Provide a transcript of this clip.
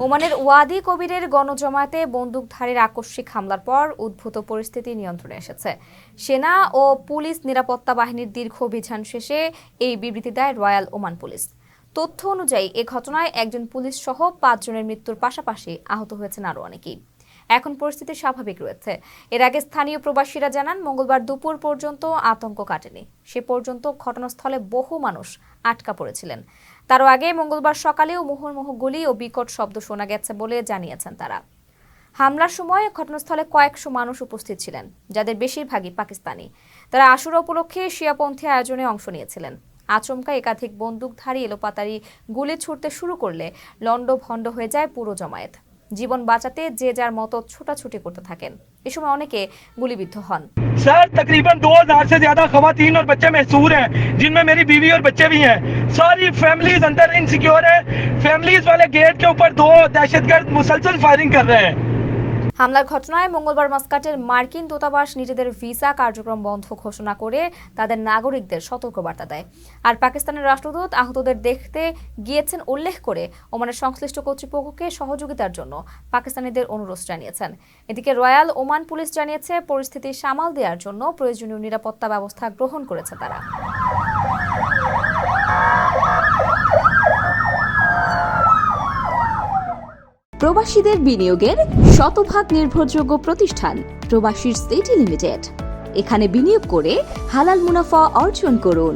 ওমানের ওয়াদি কবিরের গণজমায়েতে বন্দুকধারীর আকস্মিক হামলার পর উদ্ভূত পরিস্থিতি নিয়ন্ত্রণে এসেছে। সেনা ও পুলিশ নিরাপত্তা বাহিনীর দীর্ঘ অভিযান শেষে এই বিবৃতি দেয় রয়্যাল ওমান পুলিশ। তথ্য অনুযায়ী এ ঘটনায় একজন পুলিশ সহ 5 জনের মৃত্যুর পাশাপাশি আহত হয়েছেন আরও অনেকেই। এখন পরিস্থিতি স্বাভাবিক রয়েছে। এর আগে স্থানীয় প্রবাসীরা জানান, মঙ্গলবার দুপুর পর্যন্ত আতঙ্ক কাটেনি। সে পর্যন্ত ঘটনাস্থলে বহু মানুষ আটকা পড়েছিলেন। তারও আগে মঙ্গলবার সকালেও মুহুর্মুহু গুলি ও বিকট শব্দ শোনা গেছে বলে জানিয়েছেন তারা। হামলার সময় ঘটনাস্থলে কয়েকশো মানুষ উপস্থিত ছিলেন, যাদের বেশিরভাগই পাকিস্তানি। তারা আশুরা উপলক্ষে শিয়াপন্থী আয়োজনে অংশ নিয়েছিলেন। আচমকা একাধিক বন্দুকধারী এলোপাতাড়ি গুলি ছুড়তে শুরু করলে লণ্ডভণ্ড হয়ে যায় পুরো জমায়েত। জীবন বাঁচাতে যে যার মতো ছোটাছুটি করতে থাকেন। এ সময় অনেকে গুলিবিদ্ধ হন। सर तकरीबन 2000 से ज्यादा खवातीन और बच्चे महसूर हैं, जिनमें मेरी बीवी और बच्चे भी हैं। सारी फैमिलीज अंदर इनसिक्योर है। फैमिलीज वाले गेट के ऊपर 2 दहशतगर्द मुसलसल फायरिंग कर रहे हैं। হামলার ঘটনায় মঙ্গলবার মাস্কাটের মার্কিন দূতাবাস নিজেদের ভিসা কার্যক্রম বন্ধ ঘোষণা করে তাদের নাগরিকদের সতর্কবার্তা দেয়। আর পাকিস্তানের রাষ্ট্রদূত আহতদের দেখতে গিয়েছেন উল্লেখ করে ওমানের সংশ্লিষ্ট কর্তৃপক্ষকে সহযোগিতার জন্য পাকিস্তানিদের অনুরোধ জানিয়েছেন। এদিকে রয়্যাল ওমান পুলিশ জানিয়েছে, পরিস্থিতি সামাল দেওয়ার জন্য প্রয়োজনীয় নিরাপত্তা ব্যবস্থা গ্রহণ করেছে তারা। প্রবাসীদের বিনিয়োগের শতভাগ নির্ভরযোগ্য প্রতিষ্ঠান প্রবাসীর সিটি লিমিটেড। এখানে বিনিয়োগ করে হালাল মুনাফা অর্জন করুন।